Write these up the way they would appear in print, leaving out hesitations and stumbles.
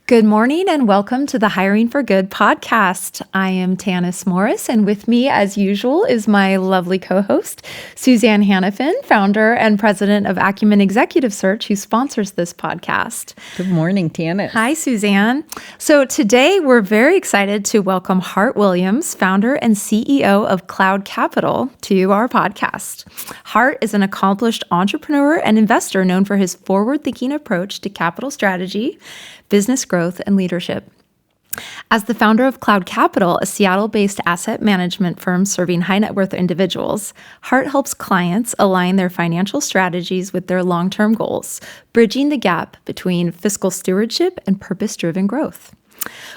Good morning and welcome to the Hiring for Good podcast. I am Tanis Morris, and with me, as usual, is my lovely co-host, Suzanne Hanifin, founder and president of Acumen Executive Search, who sponsors this podcast. Good morning, Tanis. Hi, Suzanne. So today, we're very excited to welcome Hart Williams, founder and CEO of Cloud Capital, to our podcast. Hart is an accomplished entrepreneur and investor known for his forward-thinking approach to capital strategy, business growth, and leadership. As the founder of Cloud Capital, a Seattle-based asset management firm serving high net worth individuals, Hart helps clients align their financial strategies with their long-term goals, bridging the gap between fiscal stewardship and purpose-driven growth.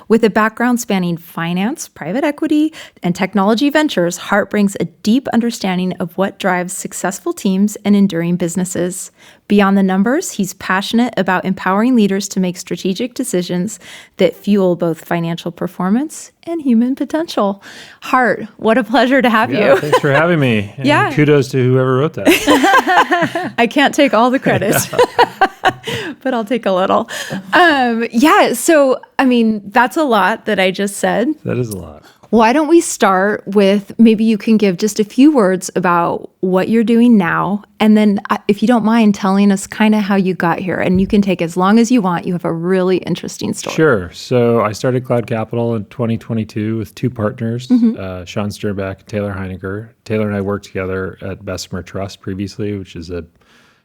With a background spanning finance, private equity, and technology ventures, Hart brings a deep understanding of what drives successful teams and enduring businesses. Beyond the numbers, he's passionate about empowering leaders to make strategic decisions that fuel both financial performance and human potential. Hart, what a pleasure to have you. Thanks for having me. And kudos to whoever wrote that. I can't take all the credit, but I'll take a little. So, that's a lot that I just said. That is a lot. Why don't we start with maybe you can give just a few words about what you're doing now, and then if you don't mind telling us kind of how you got here, and you can take as long as you want. You have a really interesting story. Sure. So I started Cloud Capital in 2022 with two partners, Sean Sternbeck and Taylor Heinecker. Taylor and I worked together at Bessemer Trust previously, which is it's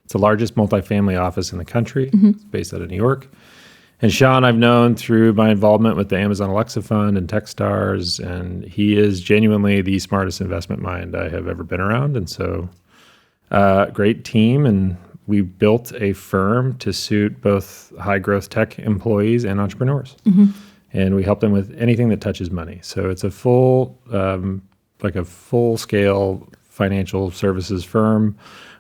the largest multifamily office in the country. It's based out of New York. And Sean, I've known through my involvement with the Amazon Alexa Fund and Techstars, and he is genuinely the smartest investment mind I have ever been around. And so, great team, and we built a firm to suit both high-growth tech employees and entrepreneurs. And we help them with anything that touches money. So it's a full-scale financial services firm.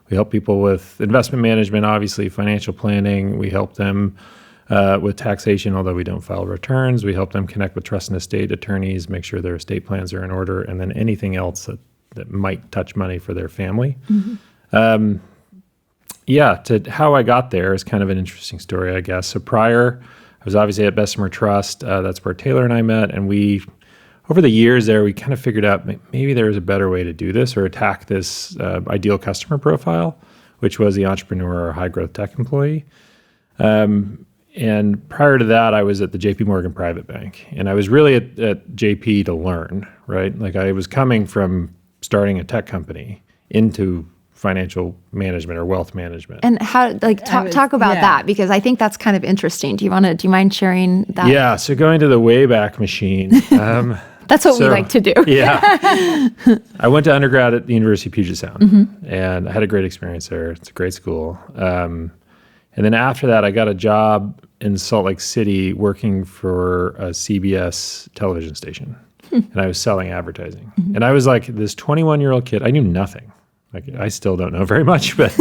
We help people with investment management, obviously financial planning. We help them with taxation, although we don't file returns. We help them connect with trust and estate attorneys, make sure their estate plans are in order, and then anything else that might touch money for their family. To how I got there is kind of an interesting story, I guess. So prior, I was obviously at Bessemer Trust. That's where Taylor and I met, and over the years there, we kind of figured out maybe there was a better way to do this or attack this ideal customer profile, which was the entrepreneur or high-growth tech employee. And prior to that, I was at the JP Morgan Private Bank, and I was really at JP to learn, right? Like I was coming from starting a tech company into financial management or wealth management. And how, talk about that, because I think that's kind of interesting. Do you mind sharing that? Yeah. So going to the Wayback Machine. That's what we like to do. Yeah. I went to undergrad at the University of Puget Sound, and I had a great experience there. It's a great school. And then after that, I got a job in Salt Lake City working for a CBS television station. And I was selling advertising. And I was like this 21-year-old kid. I knew nothing. Like I still don't know very much, but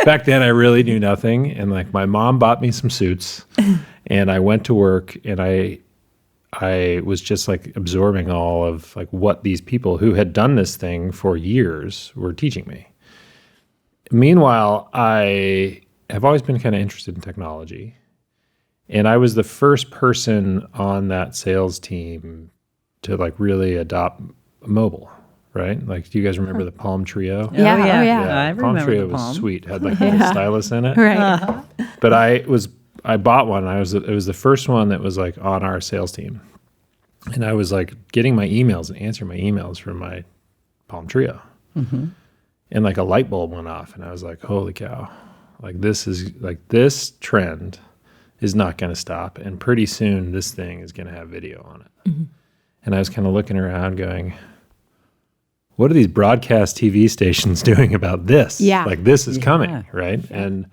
back then I really knew nothing. And like my mom bought me some suits, and I went to work, and I was just like absorbing all of like what these people who had done this thing for years were teaching me. Meanwhile, I have always been kind of interested in technology. And I was the first person on that sales team to like really adopt mobile, right? Like, do you guys remember the Palm Trio? Yeah. I Palm remember Trio the Palm. was sweet. Had like a little stylus in it. Right. But I bought one. It was the first one that was like on our sales team. And I was like getting my emails and answering my emails from my Palm Trio. And like a light bulb went off, and I was like, holy cow. Like this trend is not going to stop. And pretty soon this thing is going to have video on it. And I was kind of looking around going, what are these broadcast TV stations doing about this? Yeah. Like this is coming, right? And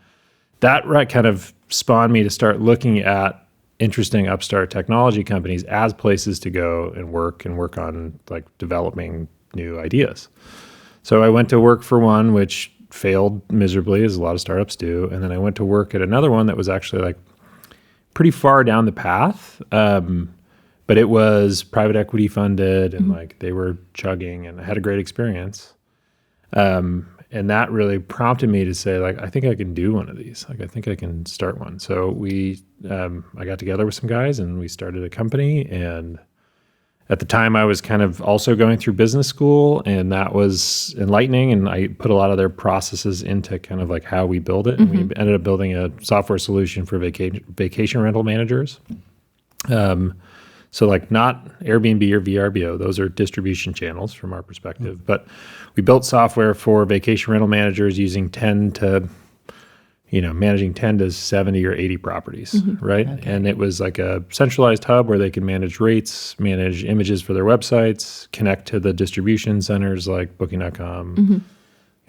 that kind of spawned me to start looking at interesting upstart technology companies as places to go and work on like developing new ideas. So I went to work for one, which failed miserably, as a lot of startups do. And then I went to work at another one that was actually like pretty far down the path. But it was private equity funded, and like they were chugging, and I had a great experience. And And that really prompted me to say, like, I think I can do one of these. Like, I think I can start one. So I got together with some guys and we started a company. And at the time I was kind of also going through business school, and that was enlightening. And I put a lot of their processes into kind of like how we build it. And we ended up building a software solution for vacation rental managers. So like not Airbnb or VRBO, those are distribution channels from our perspective. But we built software for vacation rental managers using managing 10 to 70 or 80 properties, right? Okay. And it was like a centralized hub where they could manage rates, manage images for their websites, connect to the distribution centers like Booking.com,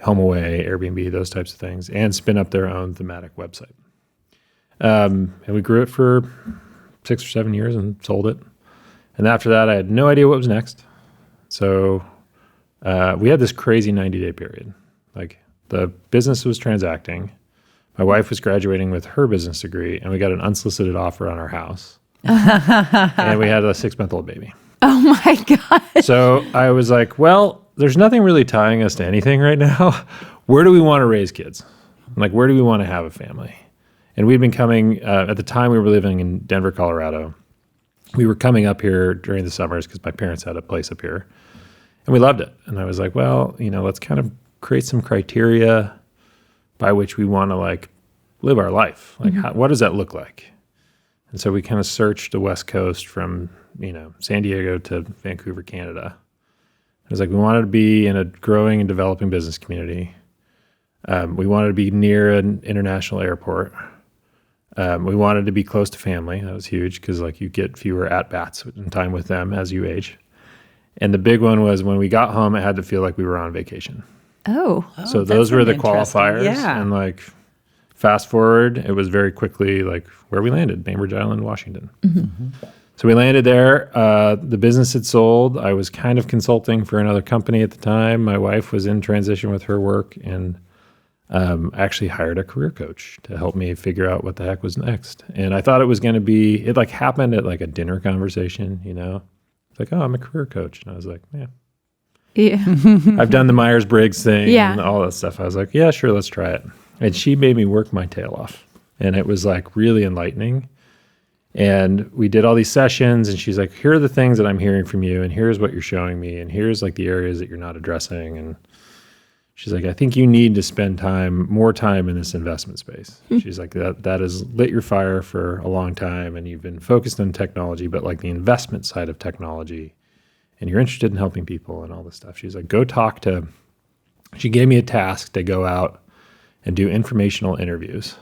HomeAway, Airbnb, those types of things, and spin up their own thematic website. And we grew it for 6 or 7 years and sold it. And after that, I had no idea what was next. So we had this crazy 90-day period. Like the business was transacting. My wife was graduating with her business degree, and we got an unsolicited offer on our house. And we had a 6-month-old baby. Oh my God. So I was like, well, there's nothing really tying us to anything right now. Where do we want to raise kids? Like, where do we want to have a family? And we'd been coming, at the time we were living in Denver, Colorado. We were coming up here during the summers because my parents had a place up here. And we loved it. And I was like, well, let's kind of create some criteria by which we want to like live our life. Like, what does that look like? And so we kind of searched the West Coast from, San Diego to Vancouver, Canada. It was like, we wanted to be in a growing and developing business community. We wanted to be near an international airport. We wanted to be close to family. That was huge because like you get fewer at-bats and time with them as you age. And the big one was when we got home, it had to feel like we were on vacation. Oh. So those were the qualifiers. Yeah. And like fast forward, it was very quickly like where we landed, Bainbridge Island, Washington. So we landed there. The business had sold. I was kind of consulting for another company at the time. My wife was in transition with her work, and actually hired a career coach to help me figure out what the heck was next. And I thought it was going to be, it like happened at like a dinner conversation, It's like, oh, I'm a career coach. And I was like, yeah. I've done the Myers-Briggs thing and all that stuff. I was like, yeah, sure, let's try it. And she made me work my tail off. And it was like really enlightening. And we did all these sessions, and she's like, here are the things that I'm hearing from you, and here's what you're showing me, and here's like the areas that you're not addressing. And she's like, I think you need to spend more time in this investment space. She's like, that has lit your fire for a long time, and you've been focused on technology, but like the investment side of technology, and you're interested in helping people and all this stuff. She's like, she gave me a task to go out and do informational interviews.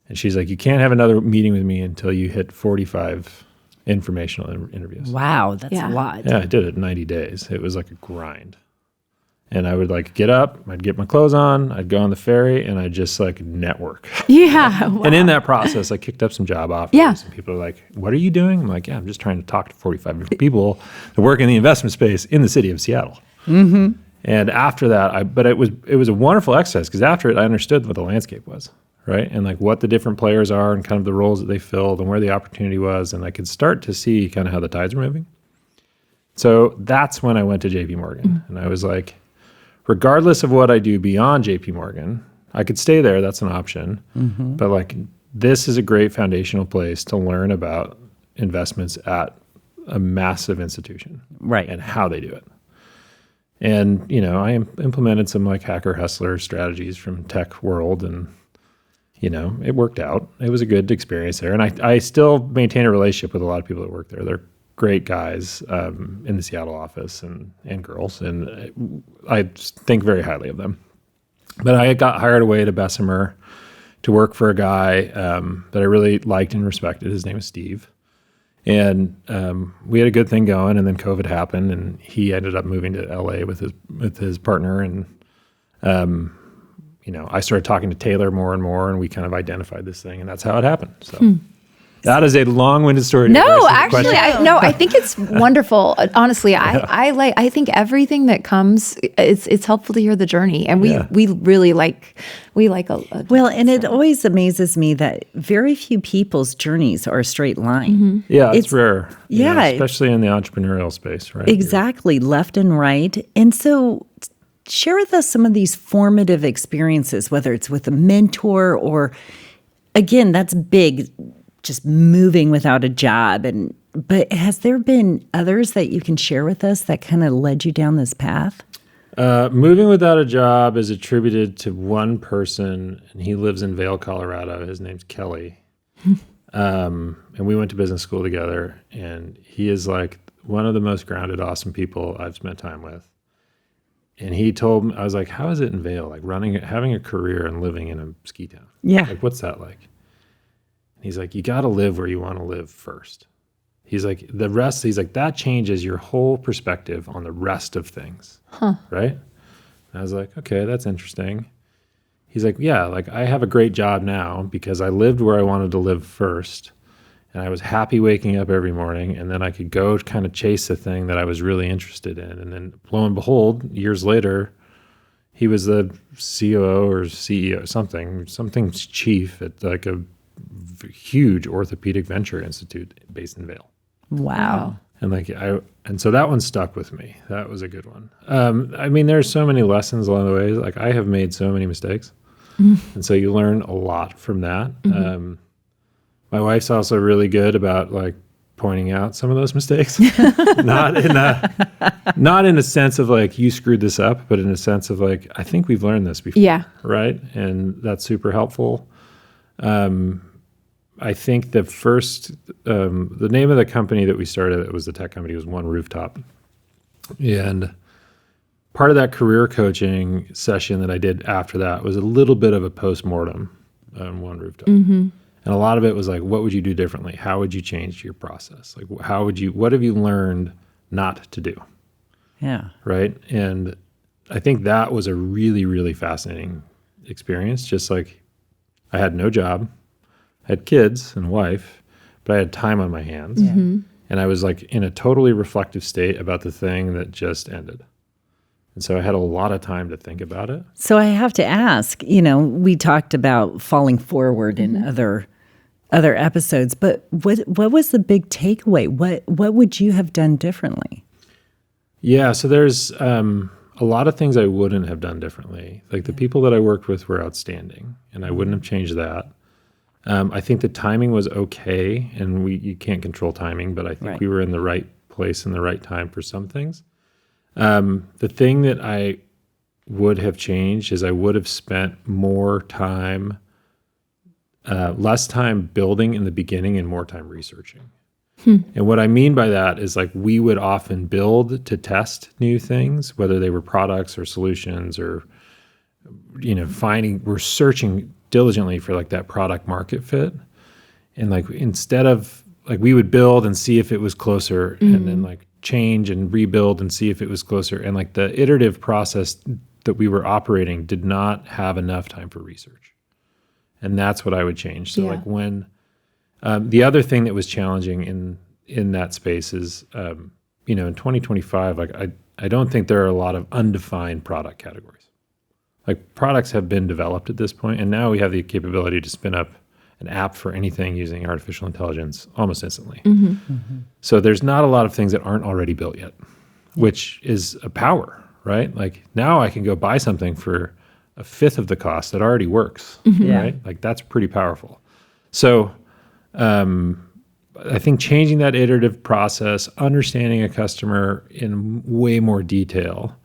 And she's like, you can't have another meeting with me until you hit 45 informational interviews. Wow, that's a lot. Yeah, I did it in 90 days. It was like a grind. And I would like get up, I'd get my clothes on, I'd go on the ferry, and I'd just like network. Yeah. Wow. And in that process, I kicked up some job offers. Yeah. And people are like, what are you doing? I'm like, I'm just trying to talk to 45 different people that work in the investment space in the city of Seattle. And after that, but it was a wonderful exercise because after it, I understood what the landscape was, right? And like what the different players are and kind of the roles that they filled and where the opportunity was. And I could start to see kind of how the tides were moving. So that's when I went to JP Morgan. And I was like, regardless of what I do beyond JP Morgan, I could stay there. That's an option. But like, this is a great foundational place to learn about investments at a massive institution. Right. And how they do it. And, I implemented some like hacker hustler strategies from tech world, and, it worked out. It was a good experience there. And I still maintain a relationship with a lot of people that work there. They're great guys in the Seattle office and girls. And I think very highly of them. But I got hired away to Bessemer to work for a guy that I really liked and respected. His name was Steve. And we had a good thing going, and then COVID happened, and he ended up moving to LA with his partner. And, I started talking to Taylor more and more, and we kind of identified this thing, and that's how it happened. So that is a long-winded story. No, actually, I think it's wonderful. Honestly, I think everything that comes, it's helpful to hear the journey, and we really like a well, and it always amazes me that very few people's journeys are a straight line. Yeah, it's rare. Especially in the entrepreneurial space, right? Exactly, left and right. And so share with us some of these formative experiences, whether it's with a mentor or, again, that's big, just moving without a job. But has there been others that you can share with us that kind of led you down this path? Moving without a job is attributed to one person, and he lives in Vail, Colorado. His name's Kelly. And we went to business school together, and he is like one of the most grounded, awesome people I've spent time with. And he told me, I was like, how is it in Vail? Like having a career and living in a ski town. Yeah. Like, what's that like? And he's like, you got to live where you want to live first. He's like, that changes your whole perspective on the rest of things. Huh. Right? And I was like, okay, that's interesting. He's like, yeah, like I have a great job now because I lived where I wanted to live first. And I was happy waking up every morning, and then I could go kind of chase the thing that I was really interested in. And then lo and behold, years later, he was the COO or CEO, something chief at like a huge orthopedic venture institute based in Vail. Wow. And so that one stuck with me. That was a good one. I mean, there's so many lessons along the way. Like I have made so many mistakes. And so you learn a lot from that. My wife's also really good about like pointing out some of those mistakes, not in a sense of like you screwed this up, but in a sense of like, I think we've learned this before. Yeah. Right. And that's super helpful. I think the name of the company that we started, it was the tech company, was One Rooftop. And part of that career coaching session that I did after that was a little bit of a postmortem on One Rooftop. And a lot of it was like, what would you do differently? How would you change your process? Like, what have you learned not to do? Yeah. Right. And I think that was a really, really fascinating experience. Just like I had no job, I had kids and a wife, but I had time on my hands. And I was like in a totally reflective state about the thing that just ended. And so I had a lot of time to think about it. So I have to ask, we talked about falling forward in other episodes, but what was the big takeaway? What would you have done differently? Yeah, so there's a lot of things I wouldn't have done differently. Like the people that I worked with were outstanding, and I wouldn't have changed that. I think the timing was okay, and you can't control timing, but I think we were in the right place in the right time for some things. The thing that I would have changed is I would have spent more time, less time building in the beginning and more time researching. And what I mean by that is like we would often build to test new things, whether they were products or solutions or, we're searching diligently for like that product market fit. And like instead of like we would build and see if it was closer and then like change and rebuild and see if it was closer. And like the iterative process that we were operating did not have enough time for research. And that's what I would change. So like when the other thing that was challenging in that space is, in 2025, like I don't think there are a lot of undefined product categories. Like products have been developed at this point, and now we have the capability to spin up an app for anything using artificial intelligence almost instantly. So there's not a lot of things that aren't already built yet, which is a power, right? Like now I can go buy something for a fifth of the cost that already works, right? Like that's pretty powerful. So I think changing that iterative process, understanding a customer in way more detail,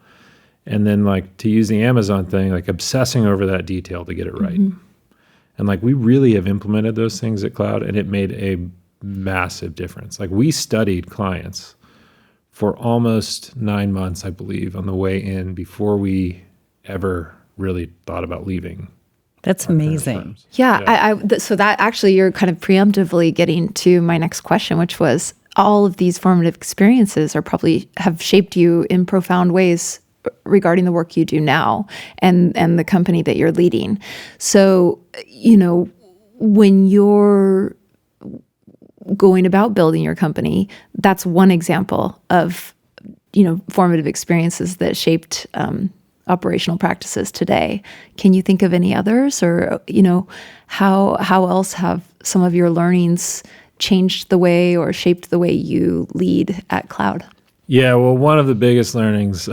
and then like to use the Amazon thing, like obsessing over that detail to get it right. And like we really have implemented those things at Cloud, and it made a massive difference. Like we studied clients for almost 9 months, I believe, on the way in before we ever really thought about leaving. That's amazing. Yeah. So that actually you're kind of preemptively getting to my next question, which was all of these formative experiences are probably have shaped you in profound ways regarding the work you do now and the company that you're leading. So, when you're going about building your company, that's one example of, formative experiences that shaped operational practices today. Can you think of any others, or how else have some of your learnings changed the way or shaped the way you lead at Cloud? Yeah, well, one of the biggest learnings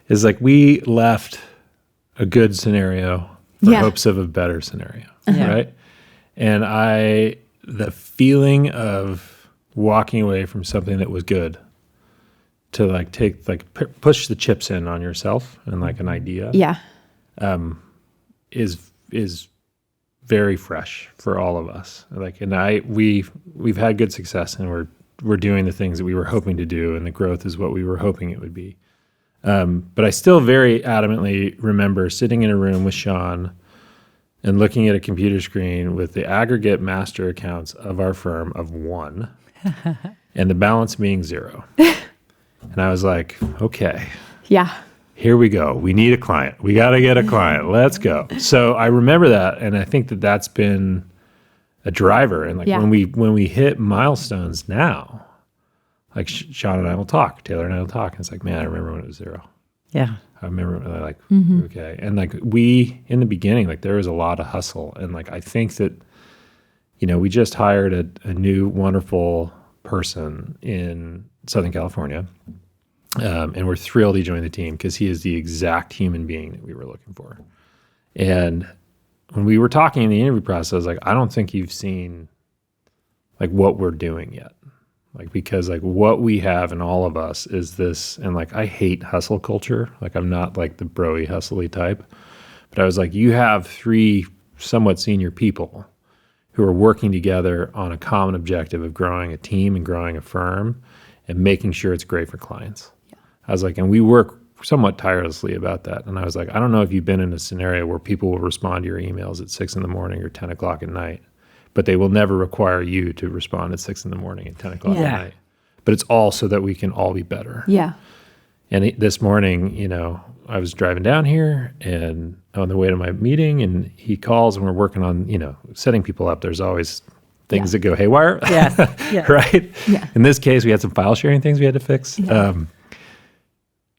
is like we left a good scenario for hopes of a better scenario, right? And the feeling of walking away from something that was good to like push the chips in on yourself and like an idea, is very fresh for all of us. Like, and we've had good success, and we're doing the things that we were hoping to do, and the growth is what we were hoping it would be. But I still very adamantly remember sitting in a room with Sean and looking at a computer screen with the aggregate master accounts of our firm of 1 and the balance being 0. And I was like, okay. Yeah. Here we go. We need a client. We got to get a client. Let's go. So I remember that, and I think that that's been a driver. And like when we hit milestones now, like Sean and I will talk, Taylor and I will talk, and it's like, man, I remember when it was 0. Yeah. I remember like, okay. And like in the beginning, like there was a lot of hustle. And like, I think that, we just hired a new wonderful person in Southern California. And we're thrilled he joined the team because he is the exact human being that we were looking for. And when we were talking in the interview process, I was like, I don't think you've seen like what we're doing yet. Like, because like what we have in all of us is this, and like, I hate hustle culture. Like, I'm not like the bro-y, hustle-y type, but I was like, you have 3 somewhat senior people who are working together on a common objective of growing a team and growing a firm and making sure it's great for clients. Yeah. I was like, and we work somewhat tirelessly about that. And I was like, I don't know if you've been in a scenario where people will respond to your emails at 6 a.m. or 10 o'clock at night, but they will never require you to respond at 6 a.m. and 10 o'clock at night. But it's all so that we can all be better. Yeah. And this morning, I was driving down here and on the way to my meeting, and he calls, and we're working on, setting people up. There's always things that go haywire. Yeah. Right? Yeah. In this case, we had some file sharing things we had to fix. Yeah.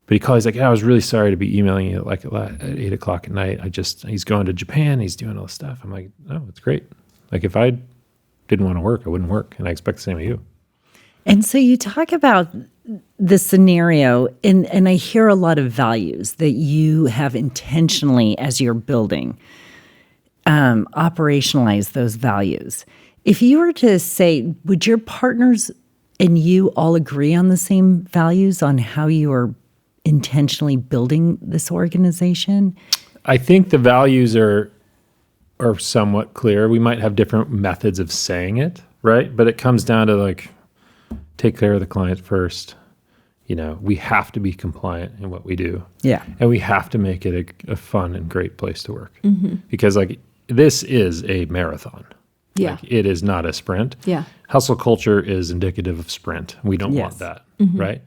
But he called, he's like, I was really sorry to be emailing you like at 8 o'clock at night. He's going to Japan. He's doing all this stuff. I'm like, oh, it's great. Like, if I didn't want to work, I wouldn't work. And I expect the same of you. And so you talk about the scenario, and I hear a lot of values that you have intentionally, as you're building, operationalize those values. If you were to say, would your partners and you all agree on the same values on how you are intentionally building this organization? I think the values are somewhat clear. We might have different methods of saying it, right? But it comes down to like, take care of the client first. We have to be compliant in what we do. Yeah. And we have to make it a fun and great place to work. Mm-hmm. Because like, this is a marathon. Yeah. Like, it is not a sprint. Yeah. Hustle culture is indicative of sprint. We don't want that, right?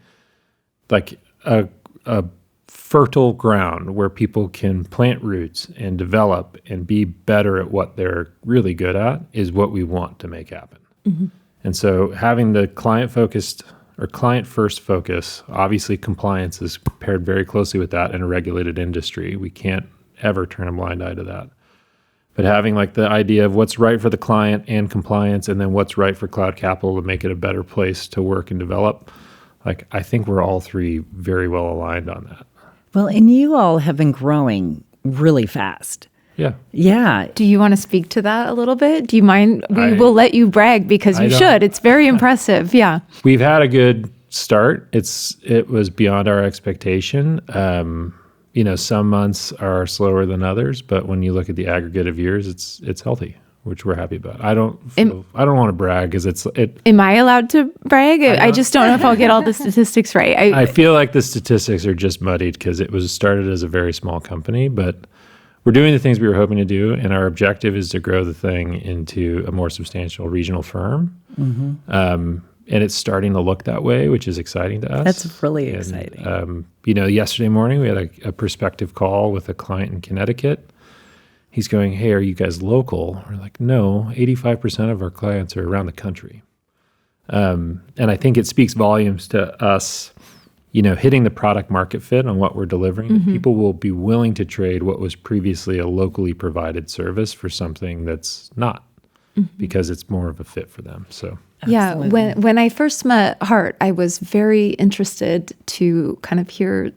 Like a fertile ground where people can plant roots and develop and be better at what they're really good at is what we want to make happen. Mm-hmm. And so having the client-focused or client-first focus, obviously compliance is paired very closely with that in a regulated industry. We can't ever turn a blind eye to that. But having like the idea of what's right for the client and compliance, and then what's right for Cloud Capital to make it a better place to work and develop, like I think we're all 3 very well aligned on that. Well, and you all have been growing really fast. Yeah. Yeah. Do you want to speak to that a little bit? Do you mind? We will let you brag because you should. It's very impressive. Yeah. We've had a good start. It was beyond our expectation. Some months are slower than others, but when you look at the aggregate of years, it's healthy, which we're happy about. I don't want to brag because Am I allowed to brag? I just don't know if I'll get all the statistics right. I feel like the statistics are just muddied because it was started as a very small company, but we're doing the things we were hoping to do, and our objective is to grow the thing into a more substantial regional firm. Mm-hmm. And it's starting to look that way, which is exciting to us. That's really exciting. Yesterday morning we had a prospective call with a client in Connecticut. He's going, hey, are you guys local? We're like, no, 85% of our clients are around the country. And I think it speaks volumes to us, hitting the product market fit on what we're delivering. Mm-hmm. People will be willing to trade what was previously a locally provided service for something that's not. because it's more of a fit for them. So yeah, when I first met Hart, I was very interested to kind of hear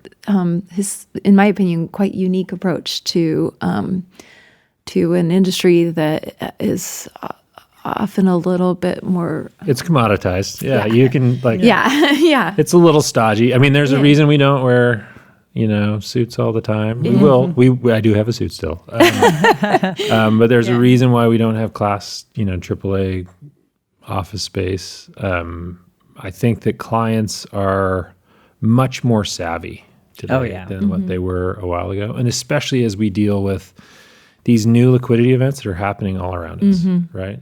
his, in my opinion, quite unique approach to an industry that is often a little bit more. It's commoditized. Yeah, you can Yeah. It's a little stodgy. I mean, there's a reason we don't wear, suits all the time. We will. I do have a suit still. But there's a reason why we don't have class, AAA office space. I think that clients are much more savvy today than what they were a while ago. And especially as we deal with these new liquidity events that are happening all around us, right?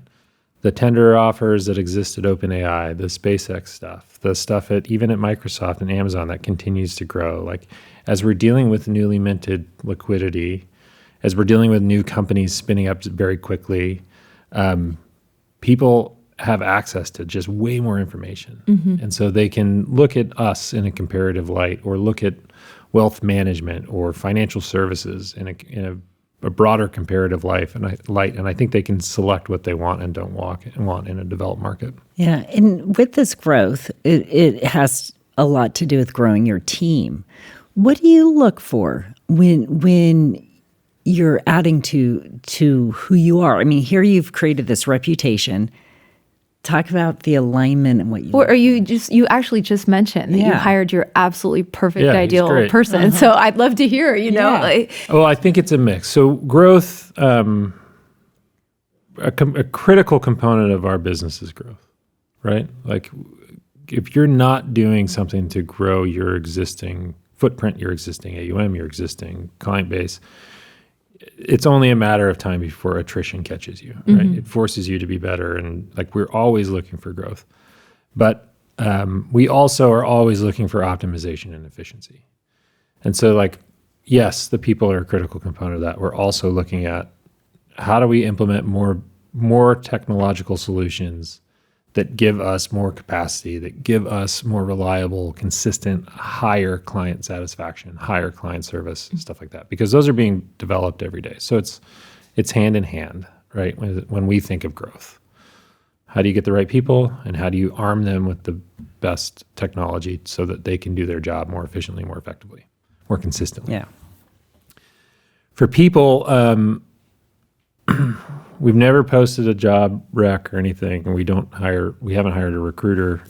The tender offers that exist at OpenAI, the SpaceX stuff, the stuff even at Microsoft and Amazon that continues to grow. Like, as we're dealing with newly minted liquidity, as we're dealing with new companies spinning up very quickly, people have access to just way more information. And so they can look at us in a comparative light, or look at wealth management or financial services in a broader comparative light. And I think they can select what they want and don't want in a developed market. Yeah, and with this growth, it has a lot to do with growing your team. What do you look for when you're adding to who you are? I mean, here you've created this reputation. Talk about the alignment and what you. Or you actually just mentioned that you hired your absolutely perfect ideal person. So I'd love to hear, Well, I think it's a mix. So growth, a critical component of our business is growth, right? Like, if you're not doing something to grow your existing footprint, your existing AUM, your existing client base, it's only a matter of time before attrition catches you, right? It forces you to be better. And we're always looking for growth, but we also are always looking for optimization and efficiency. And so yes, the people are a critical component of that. We're also looking at how do we implement more technological solutions that give us more capacity, that give us more reliable, consistent, higher client satisfaction, higher client service, stuff like that, because those are being developed every day. So it's hand in hand, right? When we think of growth, how do you get the right people, and how do you arm them with the best technology so that they can do their job more efficiently, more effectively, more consistently? Yeah. For people, we've never posted a job rec or anything, and we haven't hired a recruiter.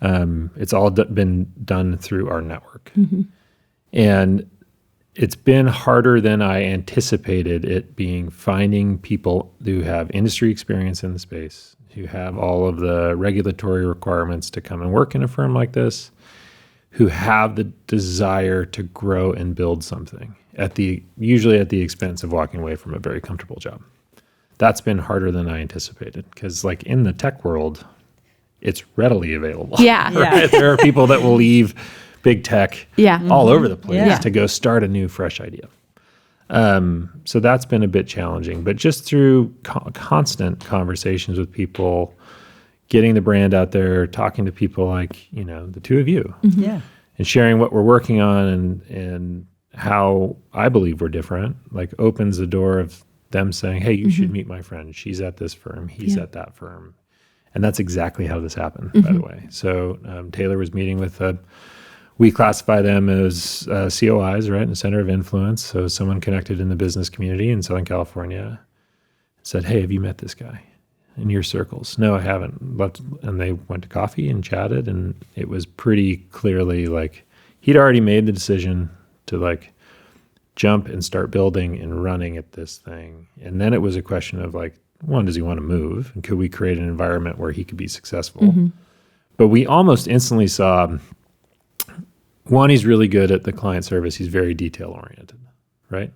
It's all been done through our network. And it's been harder than I anticipated it being, finding people who have industry experience in the space, who have all of the regulatory requirements to come and work in a firm like this, who have the desire to grow and build something usually at the expense of walking away from a very comfortable job. That's been harder than I anticipated, because in the tech world, it's readily available. Yeah. Right? There are people that will leave big tech all over the place to go start a new, fresh idea. So that's been a bit challenging, but just through constant conversations with people, getting the brand out there, talking to people like, the two of you, and sharing what we're working on and how I believe we're different, opens the door of them saying, hey, you should meet my friend. She's at this firm. He's at that firm. And that's exactly how this happened, by the way. So Taylor was meeting with we classify them as COIs, right, in the center of influence. So someone connected in the business community in Southern California said, hey, have you met this guy in your circles? No, I haven't. And they went to coffee and chatted, and it was pretty clearly he'd already made the decision to jump and start building and running at this thing. And then it was a question of one, does he want to move? And could we create an environment where he could be successful? But we almost instantly saw, one, he's really good at the client service. He's very detail oriented, right?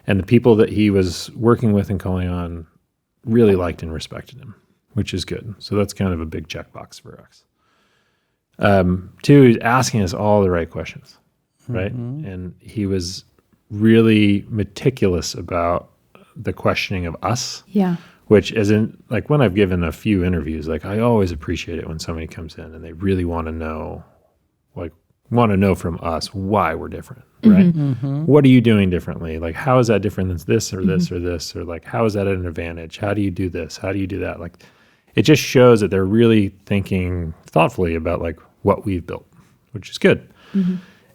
And the people that he was working with and calling on really liked and respected him, which is good. So that's kind of a big checkbox for us. Two, he's asking us all the right questions, right? And he was really meticulous about the questioning of us. Yeah. Which isn't when I've given a few interviews, I always appreciate it when somebody comes in and they really want to know want to know from us why we're different, right? What are you doing differently? Like, how is that different than this or this or this? Or like, how is that an advantage? How do you do this? How do you do that? Like, it just shows that they're really thinking thoughtfully about like what we've built, which is good.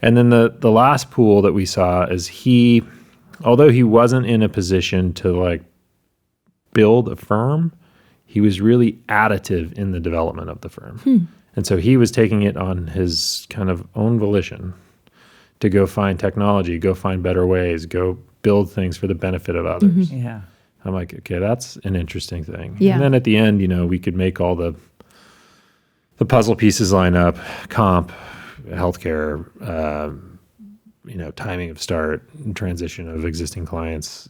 And then the last pool that we saw is although he wasn't in a position to like build a firm, he was really additive in the development of the firm. And so he was taking it on his kind of own volition to go find technology, go find better ways, go build things for the benefit of others. Yeah. I'm like, okay, that's an interesting thing. Yeah. And then at the end, we could make all the puzzle pieces line up, comp, healthcare, timing of start, transition of existing clients,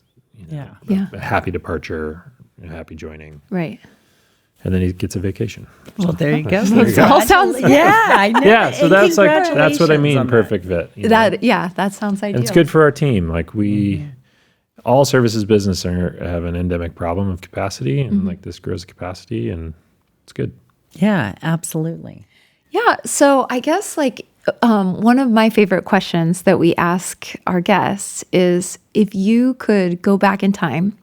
a happy departure, happy joining. Right. And then he gets a vacation. Well, there you go. It all sounds I know. Yeah, so that's what I mean, on perfect fit. that sounds ideal. And it's good for our team. Like all services business have an endemic problem of capacity, and like this grows capacity, and it's good. Yeah, absolutely. Yeah. So I guess like one of my favorite questions that we ask our guests is if you could go back in time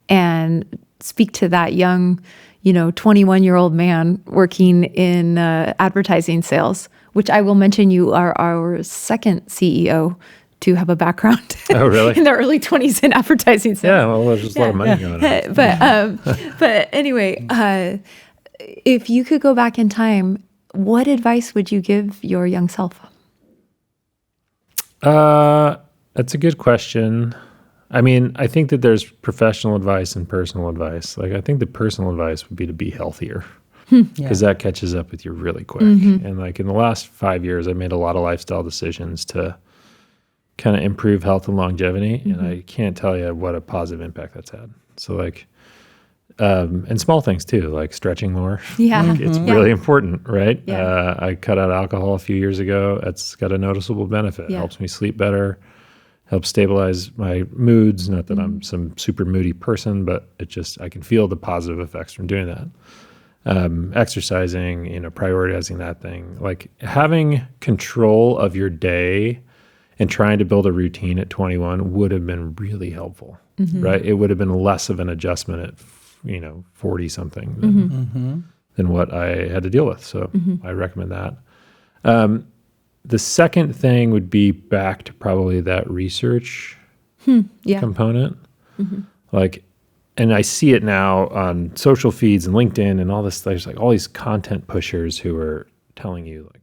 and speak to that young 21-year-old man working in advertising sales, which I will mention you are our second CEO to have a background Oh, really? in the early 20s in advertising sales. Yeah, well, there's just a lot of money going on. But anyway, if you could go back in time, what advice would you give your young self? That's a good question. I mean, I think that there's professional advice and personal advice. Like, I think the personal advice would be to be healthier because that catches up with you really quick. And like in the last 5 years, I made a lot of lifestyle decisions to kind of improve health and longevity. And I can't tell you what a positive impact that's had. So like, and small things too, like stretching more. Yeah. Like, it's really important, right? Yeah. I cut out alcohol a few years ago. It's got a noticeable benefit. Yeah. It helps me sleep better, helps stabilize my moods. Not that I'm some super moody person, but I can feel the positive effects from doing that. Exercising, prioritizing that thing, like having control of your day and trying to build a routine at 21 would have been really helpful, right? It would have been less of an adjustment at 40 something than what I had to deal with. So I recommend that. The second thing would be back to probably that research component. Like, and I see it now on social feeds and LinkedIn and all this. There's like all these content pushers who are telling you like,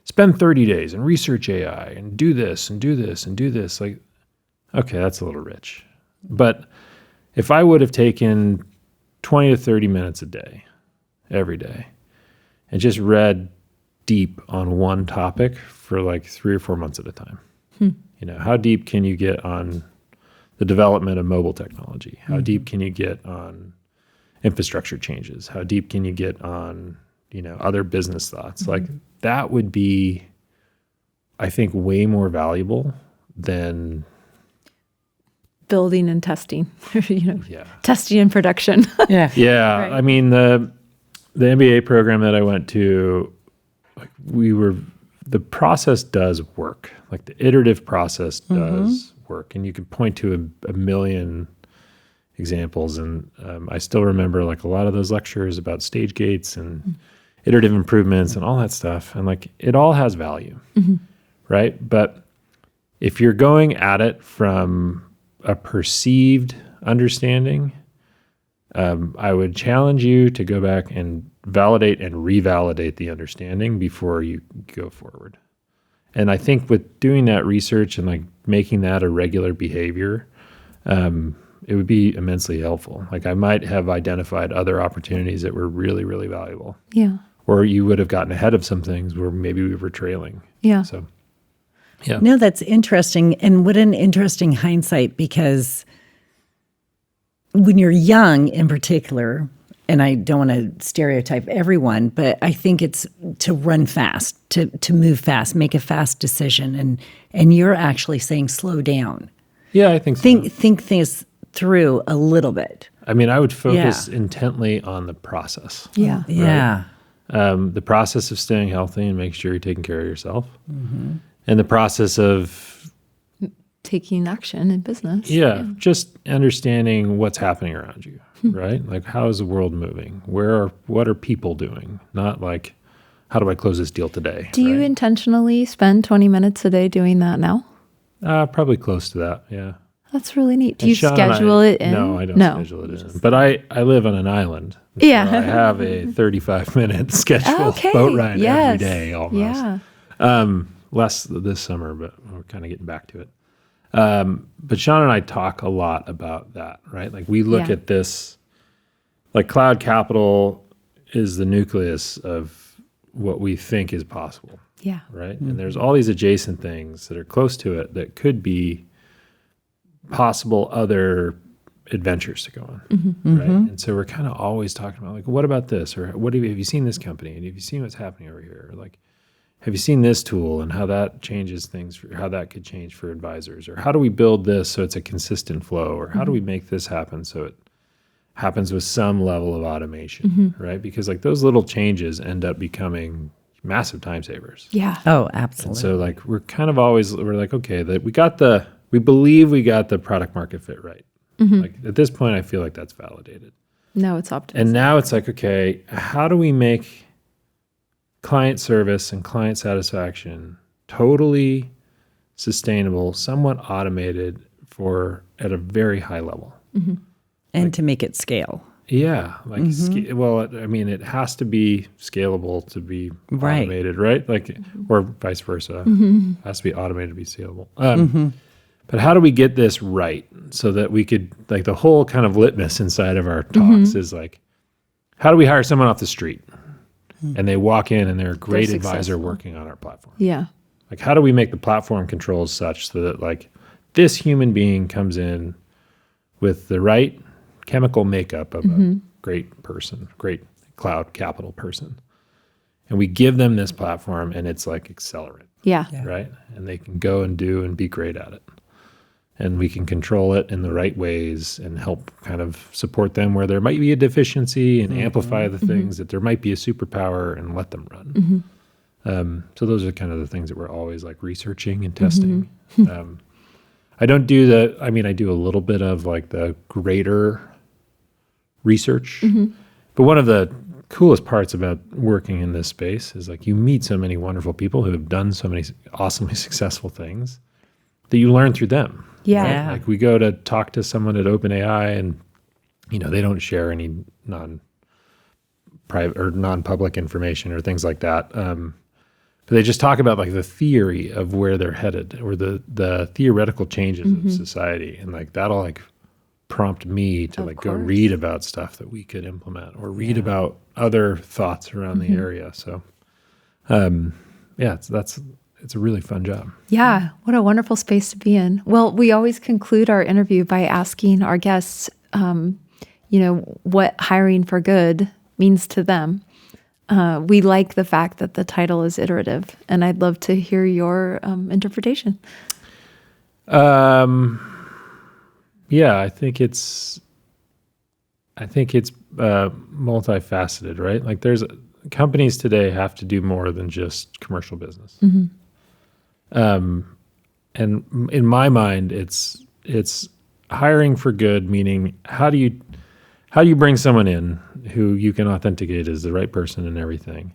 spend 30 days and research AI and do this and do this and do this. Like, okay, that's a little rich. But if I would have taken 20 to 30 minutes a day, every day, and just read deep on one topic for like 3 or 4 months at a time, how deep can you get on the development of mobile technology? How deep can you get on infrastructure changes? How deep can you get on, other business thoughts? Like that would be, I think, way more valuable than building and testing, testing and production. Yeah. Yeah. Right. I mean, the MBA program that I went to, like the process does work. Like the iterative process does work. And you can point to a million examples. And I still remember like a lot of those lectures about stage gates and iterative improvements and all that stuff. And like, it all has value, right? But if you're going at it from a perceived understanding, I would challenge you to go back and validate and revalidate the understanding before you go forward. And I think with doing that research and like making that a regular behavior, it would be immensely helpful. Like I might have identified other opportunities that were really, really valuable. Yeah. Or you would have gotten ahead of some things where maybe we were trailing. Yeah. So, yeah. No, that's interesting. And what an interesting hindsight, because when you're young in particular, and I don't want to stereotype everyone, but I think it's to run fast, to move fast, make a fast decision. And you're actually saying slow down. Yeah, I think so. Think things through a little bit. I mean, I would focus intently on the process. Yeah. Yeah. the process of staying healthy and making sure you're taking care of yourself, and the process of taking action in business. Just understanding what's happening around you, right? Like, how is the world moving? What are people doing? Not like, how do I close this deal today? Do you intentionally spend 20 minutes a day doing that now? Probably close to that, yeah. That's really neat. Do And you Sean schedule it in? No, I don't schedule it in. But I live on an island. So Yeah. I have a 35-minute scheduled boat ride every day almost. Yeah. Less this summer, but we're kind of getting back to it. But Sean and I talk a lot about that, right? Like, we look at this, like, cloud capital is the nucleus of what we think is possible. Yeah. Right. And there's all these adjacent things that are close to it that could be possible other adventures to go on. Right. And so we're kind of always talking about, like, what about this? Or have you seen this company? And have you seen what's happening over here? Or, like, have you seen this tool and how that changes things, how that could change for advisors? Or how do we build this so it's a consistent flow? Or how do we make this happen so it happens with some level of automation, right? Because, like, those little changes end up becoming massive time savers. Yeah. Oh, absolutely. And so, like, we're like, okay, that we believe we got the product market fit right. Like, at this point, I feel like that's validated. No, it's optimistic. And now it's like, okay, how do we make client service and client satisfaction totally sustainable, somewhat automated at a very high level? And to make it scale. Yeah. Like, it has to be scalable to be Right. automated, right? Like, or vice versa. It has to be automated to be scalable. But how do we get this right so that we could, like, the whole kind of litmus inside of our talks is, like, how do we hire someone off the street and they walk in and they're a great advisor working on our platform? Yeah. Like, how do we make the platform controls such so that, like, this human being comes in with the right chemical makeup of a great person, great cloud capital person, and we give them this platform and it's like accelerant, Yeah. right? And they can go and do and be great at it. And we can control it in the right ways and help kind of support them where there might be a deficiency and amplify the things that there might be a superpower and let them run. So those are kind of the things that we're always, like, researching and testing. I don't do I do a little bit of, like, the greater research, but one of the coolest parts about working in this space is, like, you meet so many wonderful people who have done so many awesomely successful things that you learn through them. Yeah. Like, we go to talk to someone at OpenAI and, they don't share any non-private or non-public information or things like that. But they just talk about, like, the theory of where they're headed or the theoretical changes of society. And, like, that'll, like, prompt me to, like, go read about stuff that we could implement or read about other thoughts around the area. So, it's a really fun job. Yeah. What a wonderful space to be in. Well, we always conclude our interview by asking our guests, what hiring for good means to them. We like the fact that the title is iterative, and I'd love to hear your interpretation. Yeah, I think it's multifaceted, right? Like, companies today have to do more than just commercial business. And in my mind, it's hiring for good, meaning how do you bring someone in who you can authenticate as the right person and everything,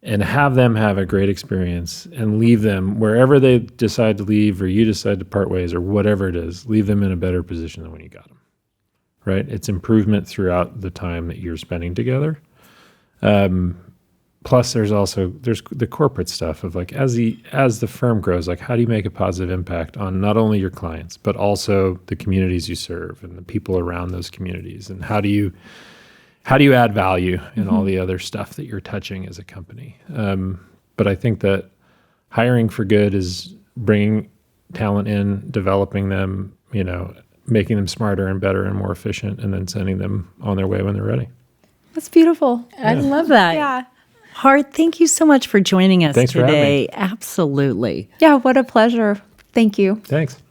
and have them have a great experience and leave them wherever they decide to leave or you decide to part ways or whatever it is, leave them in a better position than when you got them, right? It's improvement throughout the time that you're spending together. Plus, there's the corporate stuff of, like, as the firm grows, like, how do you make a positive impact on not only your clients but also the communities you serve and the people around those communities, and how do you add value in all the other stuff that you're touching as a company? But I think that hiring for good is bringing talent in, developing them, making them smarter and better and more efficient, and then sending them on their way when they're ready. That's beautiful. I love that. Yeah. Hart, thank you so much for joining us Thanks today. for having me. Absolutely. Yeah, what a pleasure. Thank you. Thanks.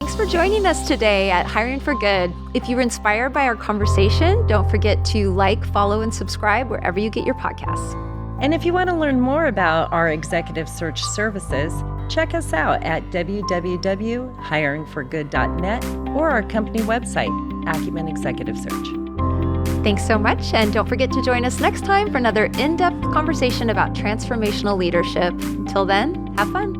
thanks for joining us today at Hiring for Good. If you were inspired by our conversation, don't forget to like, follow, and subscribe wherever you get your podcasts. And if you want to learn more about our executive search services, check us out at www.hiringforgood.net or our company website, Acumen Executive Search. Thanks so much, and don't forget to join us next time for another in-depth conversation about transformational leadership. Until then, have fun.